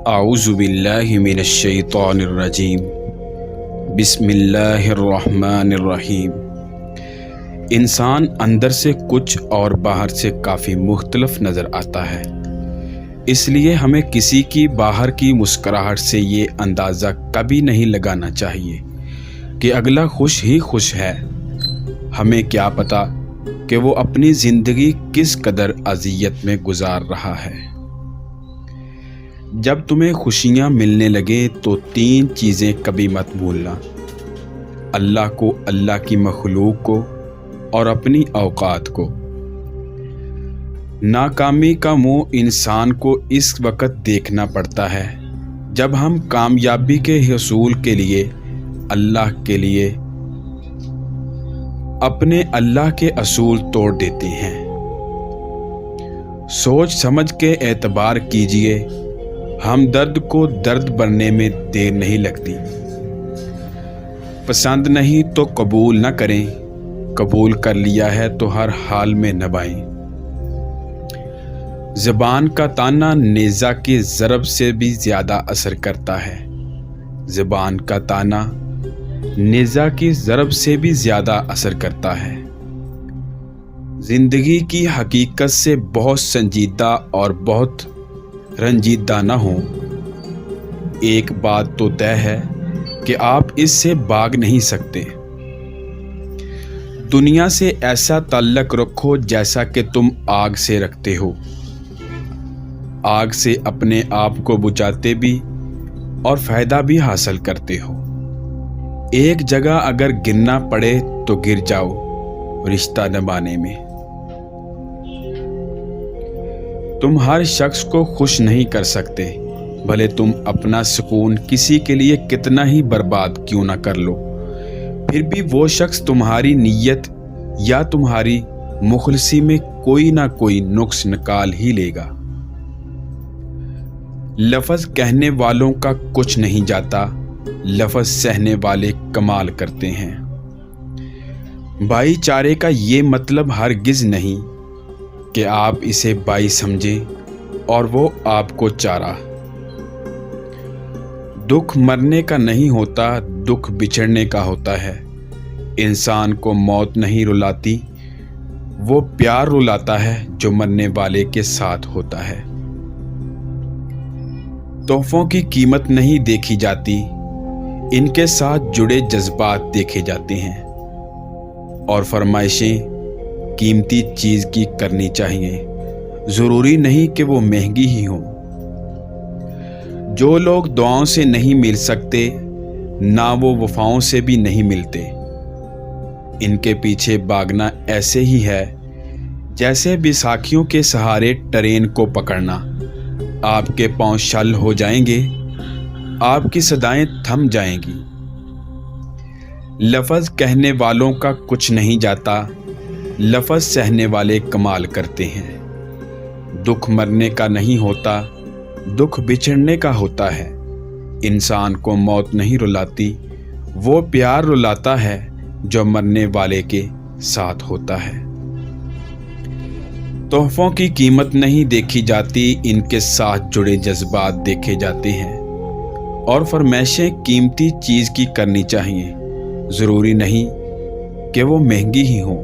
اعوذ باللہ من الشیطان الرجیم بسم اللہ الرحمن الرحیم۔ انسان اندر سے کچھ اور باہر سے کافی مختلف نظر آتا ہے، اس لیے ہمیں کسی کی باہر کی مسکراہٹ سے یہ اندازہ کبھی نہیں لگانا چاہیے کہ اگلا خوش ہی خوش ہے۔ ہمیں کیا پتہ کہ وہ اپنی زندگی کس قدر اذیت میں گزار رہا ہے۔ جب تمہیں خوشیاں ملنے لگیں تو 3 چیزیں کبھی مت بھولنا: اللہ کو، اللہ کی مخلوق کو اور اپنی اوقات کو۔ ناکامی کا منہ انسان کو اس وقت دیکھنا پڑتا ہے جب ہم کامیابی کے حصول کے لیے اللہ کے لیے اپنے اللہ کے اصول توڑ دیتے ہیں۔ سوچ سمجھ کے اعتبار کیجئے، ہم درد کو درد بننے میں دیر نہیں لگتی۔ پسند نہیں تو قبول نہ کریں، قبول کر لیا ہے تو ہر حال میں نبھائیں۔ زبان کا تانا نیزہ کی ضرب سے بھی زیادہ اثر کرتا ہے۔ زبان کا تانا نیزہ کی ضرب سے بھی زیادہ اثر کرتا ہے۔ زندگی کی حقیقت سے بہت سنجیدہ اور بہت رنجیدہ نہ ہوں۔ ایک بات تو طے ہے کہ آپ اس سے بھاگ نہیں سکتے۔ دنیا سے ایسا تعلق رکھو جیسا کہ تم آگ سے رکھتے ہو۔ آگ سے اپنے آپ کو بجھاتے بھی اور فائدہ بھی حاصل کرتے ہو۔ ایک جگہ اگر گرنا پڑے تو گر جاؤ رشتہ نبھانے میں۔ تم ہر شخص کو خوش نہیں کر سکتے، بھلے تم اپنا سکون کسی کے لیے کتنا ہی برباد کیوں نہ کر لو، پھر بھی وہ شخص تمہاری نیت یا تمہاری مخلصی میں کوئی نہ کوئی نقص نکال ہی لے گا۔ لفظ کہنے والوں کا کچھ نہیں جاتا، لفظ سہنے والے کمال کرتے ہیں۔ بھائی چارے کا یہ مطلب ہرگز نہیں کہ آپ اسے بھائی سمجھیں اور وہ آپ کو چارہ۔ دکھ مرنے کا نہیں ہوتا، دکھ بچھڑنے کا ہوتا ہے۔ انسان کو موت نہیں رلاتی، وہ پیار رلاتا ہے جو مرنے والے کے ساتھ ہوتا ہے۔ تحفوں کی قیمت نہیں دیکھی جاتی، ان کے ساتھ جڑے جذبات دیکھے جاتے ہیں۔ اور فرمائشیں قیمتی چیز کی کرنی چاہیے، ضروری نہیں کہ وہ مہنگی ہی ہوں۔ جو لوگ دعاؤں سے نہیں مل سکتے، نہ وہ وفاؤں سے بھی نہیں ملتے۔ ان کے پیچھے بھاگنا ایسے ہی ہے جیسے بیساکھیوں کے سہارے ٹرین کو پکڑنا۔ آپ کے پاؤں شل ہو جائیں گے، آپ کی صدائیں تھم جائیں گی۔ لفظ کہنے والوں کا کچھ نہیں جاتا، لفظ سہنے والے کمال کرتے ہیں۔ دکھ مرنے کا نہیں ہوتا، دکھ بچھڑنے کا ہوتا ہے۔ انسان کو موت نہیں رلاتی، وہ پیار رلاتا ہے جو مرنے والے کے ساتھ ہوتا ہے۔ تحفوں کی قیمت نہیں دیکھی جاتی، ان کے ساتھ جڑے جذبات دیکھے جاتے ہیں۔ اور فرمائشیں قیمتی چیز کی کرنی چاہیے، ضروری نہیں کہ وہ مہنگی ہی ہوں۔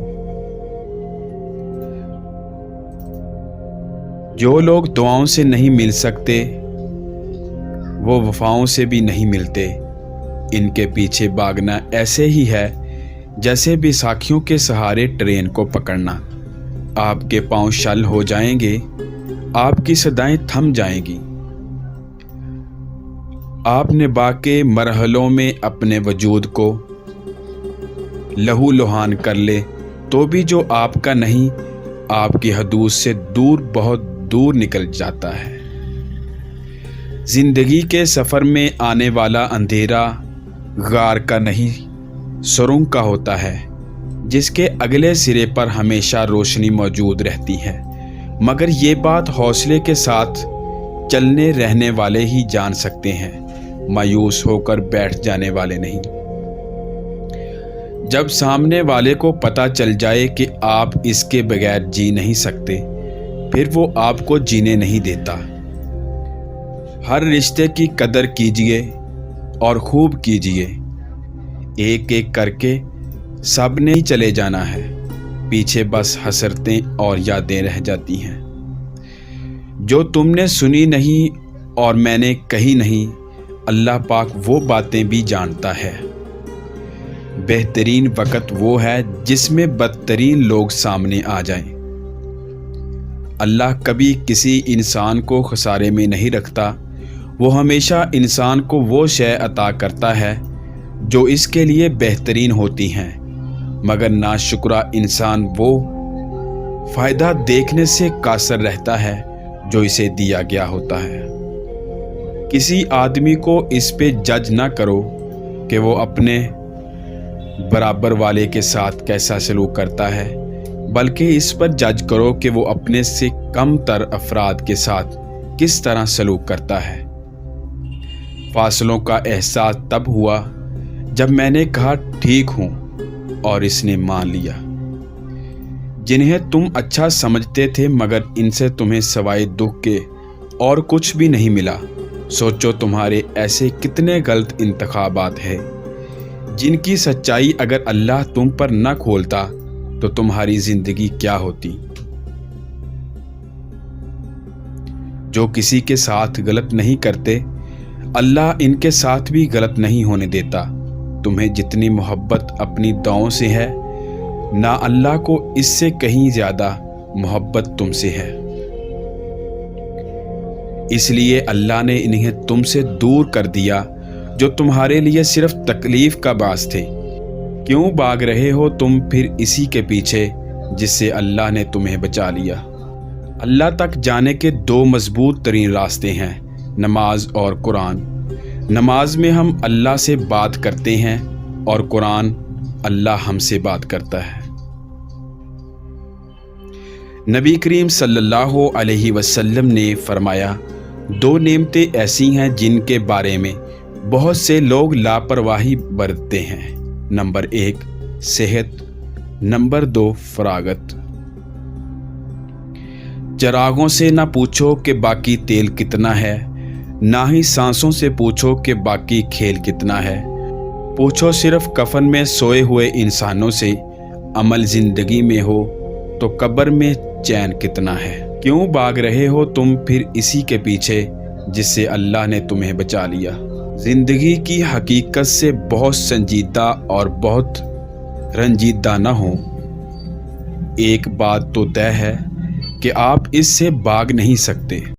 جو لوگ دعاؤں سے نہیں مل سکتے، وہ وفاؤں سے بھی نہیں ملتے۔ ان کے پیچھے بھاگنا ایسے ہی ہے جیسے بیساکھیوں کے سہارے ٹرین کو پکڑنا۔ آپ کے پاؤں شل ہو جائیں گے، آپ کی صدائیں تھم جائیں گی۔ آپ نبھا کے مرحلوں میں اپنے وجود کو لہو لہان کر لے تو بھی جو آپ کا نہیں، آپ کی حدود سے دور، بہت دور نکل جاتا ہے۔ زندگی کے سفر میں آنے والا اندھیرا غار کا نہیں، سرنگ کا ہوتا ہے، جس کے اگلے سرے پر ہمیشہ روشنی موجود رہتی ہے، مگر یہ بات حوصلے کے ساتھ چلنے رہنے والے ہی جان سکتے ہیں، مایوس ہو کر بیٹھ جانے والے نہیں۔ جب سامنے والے کو پتہ چل جائے کہ آپ اس کے بغیر جی نہیں سکتے، پھر وہ آپ کو جینے نہیں دیتا۔ ہر رشتے کی قدر کیجیے اور خوب کیجیے، ایک ایک کر کے سب نے ہی چلے جانا ہے، پیچھے بس حسرتیں اور یادیں رہ جاتی ہیں۔ جو تم نے سنی نہیں اور میں نے کہی نہیں، اللہ پاک وہ باتیں بھی جانتا ہے۔ بہترین وقت وہ ہے جس میں بدترین لوگ سامنے آ جائیں۔ اللہ کبھی کسی انسان کو خسارے میں نہیں رکھتا، وہ ہمیشہ انسان کو وہ شے عطا کرتا ہے جو اس کے لیے بہترین ہوتی ہیں، مگر ناشکرا انسان وہ فائدہ دیکھنے سے قاصر رہتا ہے جو اسے دیا گیا ہوتا ہے۔ کسی آدمی کو اس پہ جج نہ کرو کہ وہ اپنے برابر والے کے ساتھ کیسا سلوک کرتا ہے، بلکہ اس پر جج کرو کہ وہ اپنے سے کم تر افراد کے ساتھ کس طرح سلوک کرتا ہے۔ فاصلوں کا احساس تب ہوا جب میں نے کہا ٹھیک ہوں اور اس نے مان لیا۔ جنہیں تم اچھا سمجھتے تھے مگر ان سے تمہیں سوائے دکھ کے اور کچھ بھی نہیں ملا، سوچو تمہارے ایسے کتنے غلط انتخابات ہیں جن کی سچائی اگر اللہ تم پر نہ کھولتا تو تمہاری زندگی کیا ہوتی۔ جو کسی کے ساتھ غلط نہیں کرتے، اللہ ان کے ساتھ بھی غلط نہیں ہونے دیتا۔ تمہیں جتنی محبت اپنی دعاؤں سے ہے، نہ اللہ کو اس سے کہیں زیادہ محبت تم سے ہے۔ اس لیے اللہ نے انہیں تم سے دور کر دیا جو تمہارے لیے صرف تکلیف کا باعث تھے۔ کیوں بھاگ رہے ہو تم پھر اسی کے پیچھے جس سے اللہ نے تمہیں بچا لیا؟ اللہ تک جانے کے دو مضبوط ترین راستے ہیں، نماز اور قرآن۔ نماز میں ہم اللہ سے بات کرتے ہیں اور قرآن اللہ ہم سے بات کرتا ہے۔ نبی کریم صلی اللہ علیہ وسلم نے فرمایا، دو نعمتیں ایسی ہیں جن کے بارے میں بہت سے لوگ لاپرواہی برتتے ہیں۔ نمبر 1 صحت، نمبر 2 فراغت۔ چراغوں سے نہ پوچھو کہ باقی تیل کتنا ہے، نہ ہی سانسوں سے پوچھو کہ باقی کھیل کتنا ہے۔ پوچھو صرف کفن میں سوئے ہوئے انسانوں سے، عمل زندگی میں ہو تو قبر میں چین کتنا ہے۔ کیوں بھاگ رہے ہو تم پھر اسی کے پیچھے جس سے اللہ نے تمہیں بچا لیا؟ زندگی کی حقیقت سے بہت سنجیدہ اور بہت رنجیدہ نہ ہو۔ ایک بات تو طے ہے کہ آپ اس سے بھاگ نہیں سکتے۔